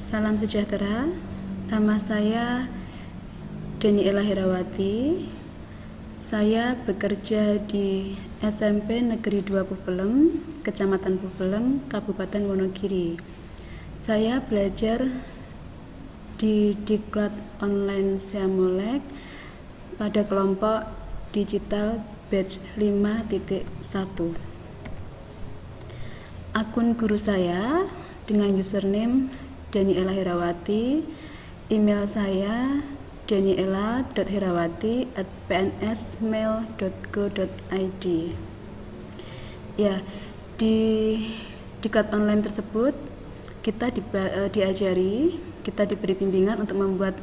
Salam sejahtera, nama saya Daniela Herawati. Saya bekerja di SMP Negeri 2 Pupelem, Kecamatan Pupelem, Kabupaten Wonogiri. Saya belajar di Diklat Online Seamolek pada kelompok digital batch 5.1. Akun guru saya dengan username Daniela Herawati, email saya daniela.herawati@pnsmail.go.id. Ya, di diklat online tersebut kita diberi bimbingan untuk membuat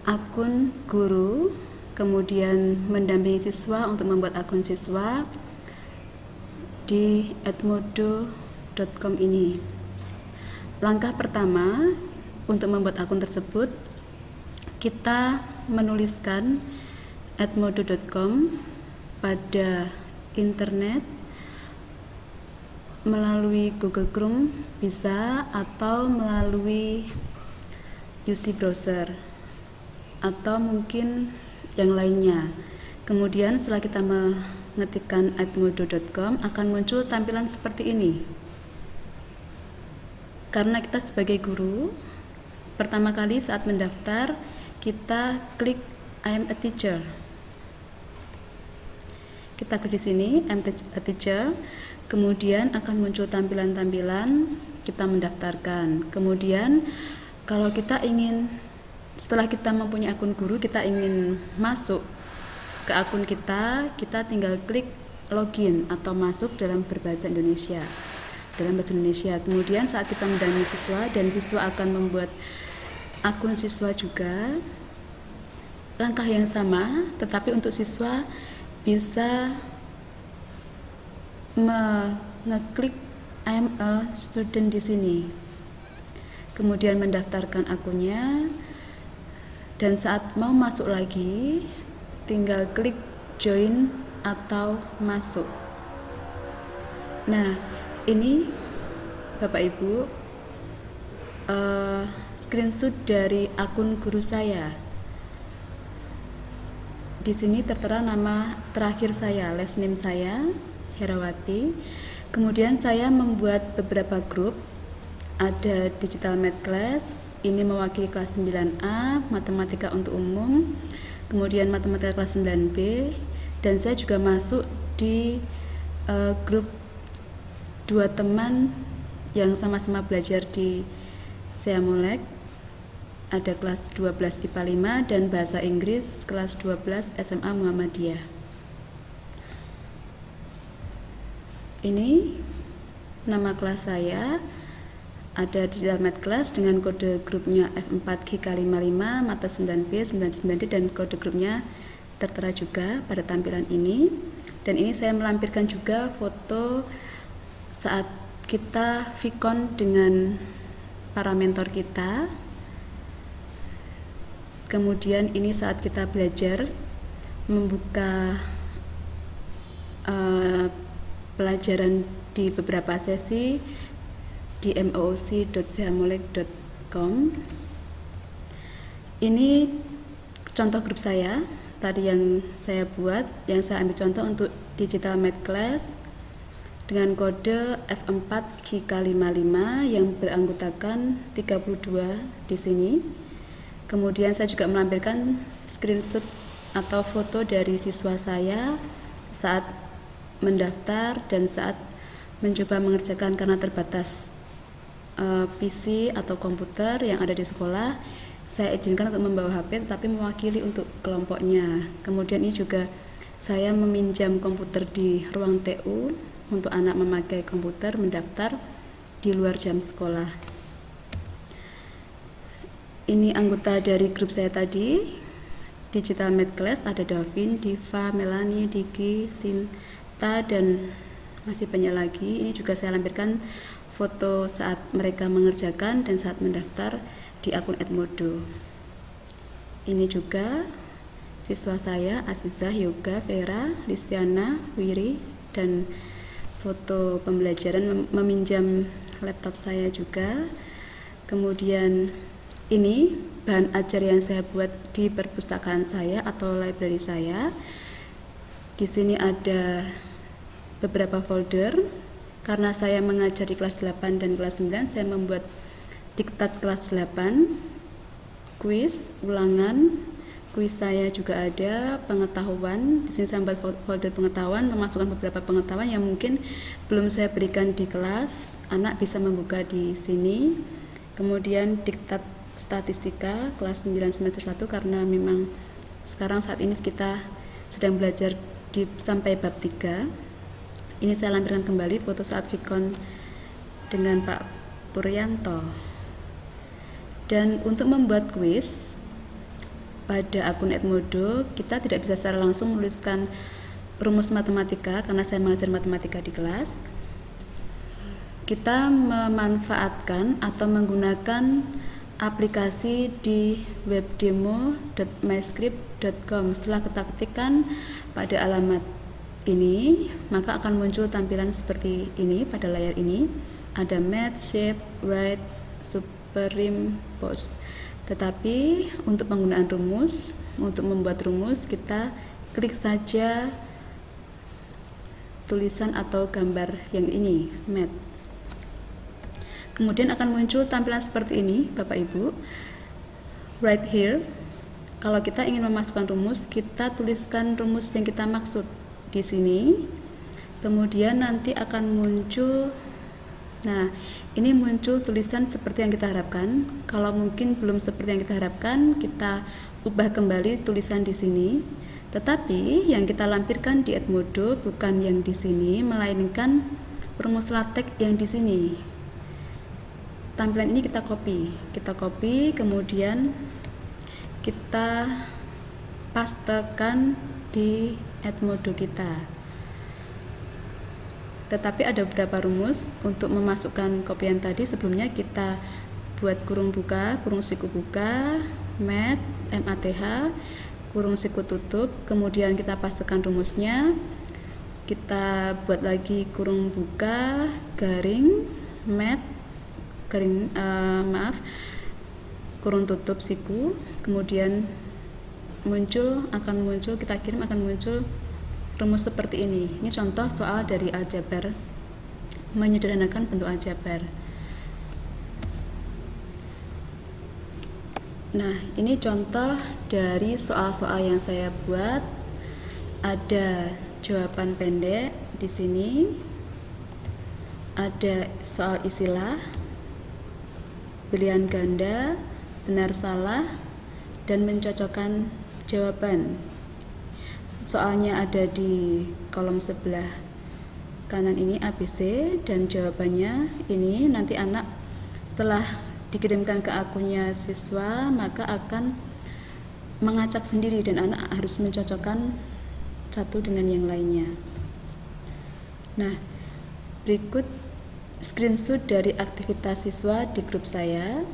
akun guru, kemudian mendampingi siswa untuk membuat akun siswa di edmodo.com ini. Langkah pertama untuk membuat akun tersebut, kita menuliskan edmodo.com pada internet melalui Google Chrome bisa, atau melalui UC browser, atau mungkin yang lainnya. Kemudian setelah kita mengetikkan edmodo.com, akan muncul tampilan seperti ini. Karena kita sebagai guru, pertama kali saat mendaftar, kita klik I am a teacher. Kita klik di sini, I am a teacher. Kemudian akan muncul tampilan-tampilan, kita mendaftarkan. Kemudian kalau kita ingin, setelah kita mempunyai akun guru, kita ingin masuk ke akun kita tinggal klik login atau masuk dalam berbahasa Indonesia. Kemudian saat kita mendampingi siswa dan siswa akan membuat akun siswa juga, langkah yang sama, tetapi untuk siswa bisa mengeklik I am a student di sini, kemudian mendaftarkan akunnya, dan saat mau masuk lagi tinggal klik join atau masuk. Nah, ini Bapak Ibu screenshot dari akun guru saya. Di sini tertera nama terakhir saya, last name saya Herawati. Kemudian saya membuat beberapa grup. Ada Digital Math Class, ini mewakili kelas 9A, Matematika untuk umum. Kemudian Matematika kelas 9B, dan saya juga masuk di grup dua teman yang sama-sama belajar di Seamolek. Ada kelas 12 IPA 5 dan bahasa Inggris kelas 12 SMA Muhammadiyah. Ini nama kelas saya. Ada Digital Math Class dengan kode grupnya F4GK55, Mata 9B, 99D, dan kode grupnya tertera juga pada tampilan ini. Dan ini saya melampirkan juga foto saat kita vkon dengan para mentor kita. Kemudian ini saat kita belajar membuka pelajaran di beberapa sesi di mooc.seamolek.com. Ini contoh grup saya tadi yang saya buat, yang saya ambil contoh untuk Digital Math Class dengan kode F4GK55 yang beranggotakan 32 di sini. Kemudian saya juga melampirkan screenshot atau foto dari siswa saya saat mendaftar dan saat mencoba mengerjakan karena terbatas PC atau komputer yang ada di sekolah. Saya izinkan untuk membawa HP tetapi mewakili untuk kelompoknya. Kemudian ini juga saya meminjam komputer di ruang TU untuk anak memakai komputer mendaftar di luar jam sekolah. Ini anggota dari grup saya tadi, Digital Math Class. Ada Davin, Diva, Melanie, Diki, Sinta, dan masih banyak lagi. Ini juga saya lampirkan foto saat mereka mengerjakan dan saat mendaftar di akun Edmodo. Ini juga siswa saya, Azizah, Yoga, Vera, Listiana, Wiri, dan foto pembelajaran meminjam laptop saya juga. Kemudian ini bahan ajar yang saya buat di perpustakaan saya atau library saya. Di sini ada beberapa folder. Karena saya mengajar di kelas 8 dan kelas 9, saya membuat diktat kelas 8, kuis, ulangan. Kuis saya juga ada, pengetahuan. Di sini saya membuat folder pengetahuan, memasukkan beberapa pengetahuan yang mungkin belum saya berikan di kelas. Anak bisa membuka di sini. Kemudian diktat statistika kelas 9 semester 1, karena memang sekarang saat ini kita sedang belajar sampai bab 3. Ini saya lampirkan kembali foto saat Vicon dengan Pak Puryanto. Dan untuk membuat kuis pada akun Edmodo, kita tidak bisa secara langsung menuliskan rumus matematika karena saya mengajar matematika di kelas. Kita memanfaatkan atau menggunakan aplikasi di webdemo.myscript.com. Setelah kita ketikkan pada alamat ini, maka akan muncul tampilan seperti ini pada layar ini. Ada math, shape, write, superimpose. Tetapi untuk penggunaan rumus, untuk membuat rumus, kita klik saja tulisan atau gambar yang ini, math. Kemudian akan muncul tampilan seperti ini, Bapak Ibu. Right here, kalau kita ingin memasukkan rumus, kita tuliskan rumus yang kita maksud di sini. Kemudian nanti akan muncul, nah ini muncul tulisan seperti yang kita harapkan. Kalau mungkin belum seperti yang kita harapkan, kita ubah kembali tulisan di sini. Tetapi yang kita lampirkan di Edmodo bukan yang di sini, melainkan rumus LaTeX yang di sini. Tampilan ini kita copy, kemudian kita pastekan di Edmodo kita. Tetapi ada beberapa rumus untuk memasukkan kopian tadi. Sebelumnya kita buat kurung buka, kurung siku buka, math, MATH, kurung siku tutup, kemudian kita pastekan rumusnya. Kita buat lagi kurung buka, garing, math, garing, kurung tutup siku, kemudian kita kirim, akan muncul rumus seperti ini. Ini contoh soal dari aljabar, menyederhanakan bentuk aljabar. Nah, ini contoh dari soal-soal yang saya buat. Ada jawaban pendek di sini, ada soal isilah, pilihan ganda, benar salah, dan mencocokkan jawaban. Soalnya ada di kolom sebelah kanan ini ABC, dan jawabannya ini. Nanti anak setelah dikirimkan ke akunnya siswa, maka akan mengacak sendiri dan anak harus mencocokkan satu dengan yang lainnya. Nah, berikut screenshot dari aktivitas siswa di grup saya,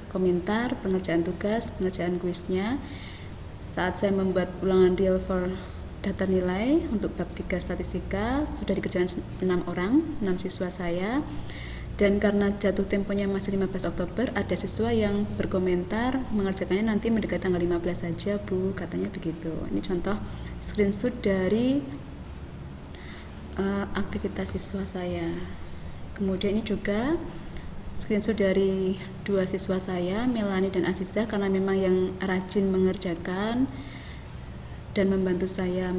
komentar, pengerjaan tugas, pengerjaan kuisnya. Saat saya membuat ulangan real for data nilai untuk bab 3 statistika, sudah dikerjakan 6 siswa saya. Dan karena jatuh temponya masih 15 Oktober, ada siswa yang berkomentar mengerjakannya nanti mendekati tanggal 15 saja, Bu, katanya begitu. Ini contoh screenshot dari aktivitas siswa saya. Kemudian ini juga screenshot dari 2 siswa saya, Melani dan Aziza, karena memang yang rajin mengerjakan dan membantu saya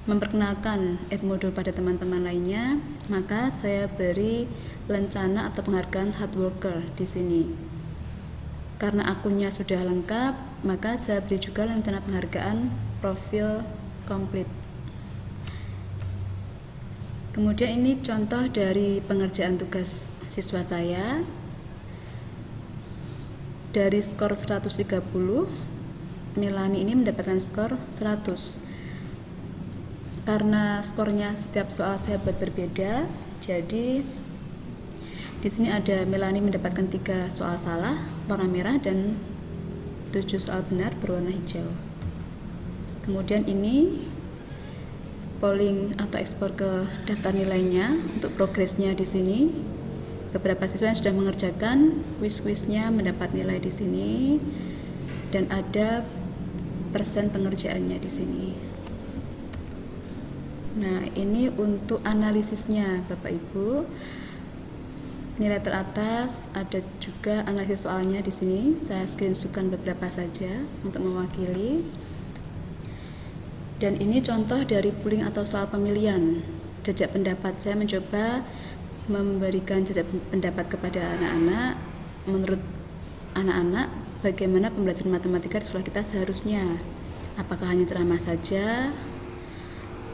memperkenalkan Edmodo pada teman-teman lainnya, maka saya beri lencana atau penghargaan hard worker di sini. Karena akunnya sudah lengkap, maka saya beri juga lencana penghargaan profil komplit. Kemudian ini contoh dari pengerjaan tugas siswa saya. Dari skor 130, Melani ini mendapatkan skor 100. Karena skornya setiap soal saya buat berbeda, jadi di sini ada Melani mendapatkan 3 soal salah warna merah dan 7 soal benar berwarna hijau. Kemudian ini polling atau ekspor ke daftar nilainya untuk progresnya di sini. beberapa siswa yang sudah mengerjakan kuis-kuisnya mendapat nilai di sini dan ada persen pengerjaannya di sini. Nah, ini untuk analisisnya Bapak Ibu. Nilai teratas ada juga analisis soalnya di sini. Saya screenshotkan beberapa saja untuk mewakili. Dan ini contoh dari pooling atau soal pemilihan jajak pendapat. Saya mencoba memberikan jajak pendapat kepada anak-anak. Menurut anak-anak, bagaimana pembelajaran matematika di sekolah kita seharusnya? Apakah hanya ceramah saja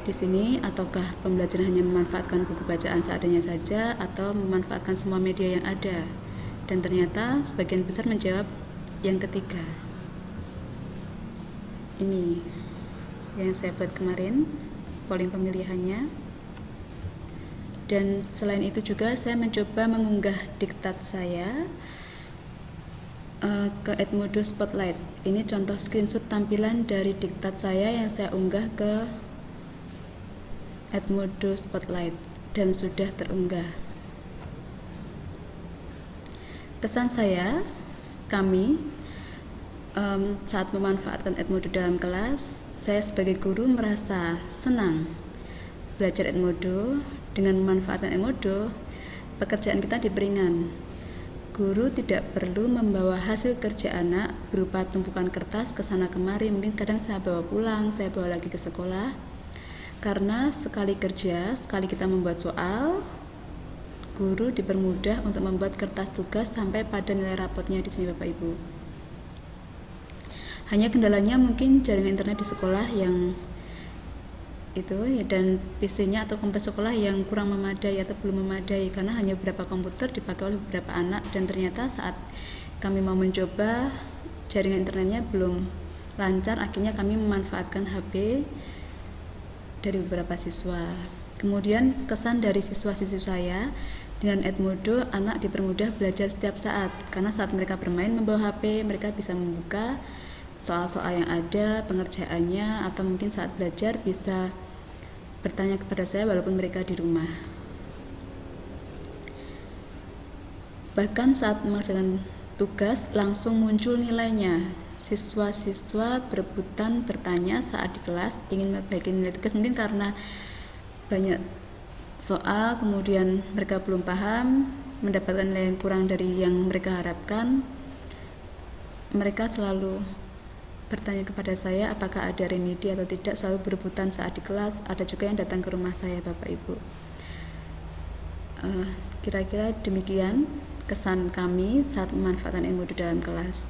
di sini, ataukah pembelajaran hanya memanfaatkan buku bacaan seadanya saja, atau memanfaatkan semua media yang ada? Dan ternyata sebagian besar menjawab yang ketiga. Ini yang saya buat kemarin, polling pemilihannya. Dan selain itu juga saya mencoba mengunggah diktat saya ke Edmodo Spotlight. Ini contoh screenshot tampilan dari diktat saya yang saya unggah ke Edmodo Spotlight dan sudah terunggah. Kesan saya, kami saat memanfaatkan Edmodo dalam kelas, saya sebagai guru merasa senang belajar Edmodo. Dengan memanfaatkan Edmodo, pekerjaan kita diperingan. Guru tidak perlu membawa hasil kerja anak berupa tumpukan kertas ke sana kemari. Mungkin kadang saya bawa pulang, saya bawa lagi ke sekolah. Karena sekali kerja, sekali kita membuat soal, guru dipermudah untuk membuat kertas tugas sampai pada nilai rapotnya di sini Bapak Ibu. Hanya kendalanya mungkin jaringan internet di sekolah yang itu ya, dan PC-nya atau komputer sekolah yang kurang memadai atau belum memadai, karena hanya beberapa komputer dipakai oleh beberapa anak, dan ternyata saat kami mau mencoba jaringan internetnya belum lancar. Akhirnya kami memanfaatkan HP dari beberapa siswa. Kemudian kesan dari siswa-siswi saya, dengan Edmodo anak dipermudah belajar setiap saat, karena saat mereka bermain membawa HP, mereka bisa membuka soal-soal yang ada, pengerjaannya, atau mungkin saat belajar bisa bertanya kepada saya walaupun mereka di rumah. Bahkan saat mengerjakan tugas langsung muncul nilainya. Siswa-siswa berebutan bertanya saat di kelas ingin memperbaiki nilai tugas, mungkin karena banyak soal, kemudian mereka belum paham, mendapatkan nilai yang kurang dari yang mereka harapkan. Mereka selalu bertanya kepada saya apakah ada remedi atau tidak, selalu berebutan saat di kelas. Ada juga yang datang ke rumah saya Bapak Ibu. Kira-kira demikian kesan kami saat memanfaatkan Edmodo dalam kelas.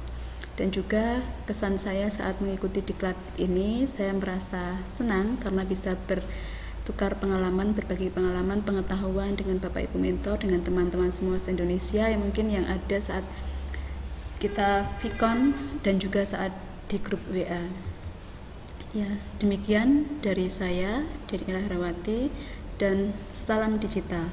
Dan juga kesan saya saat mengikuti diklat ini, saya merasa senang karena bisa bertukar pengalaman, berbagi pengalaman, pengetahuan dengan Bapak Ibu mentor, dengan teman-teman semua se-Indonesia yang mungkin yang ada saat kita Vicon dan juga saat di grup WA. Ya, demikian dari saya, Deni Herawati, dan salam digital.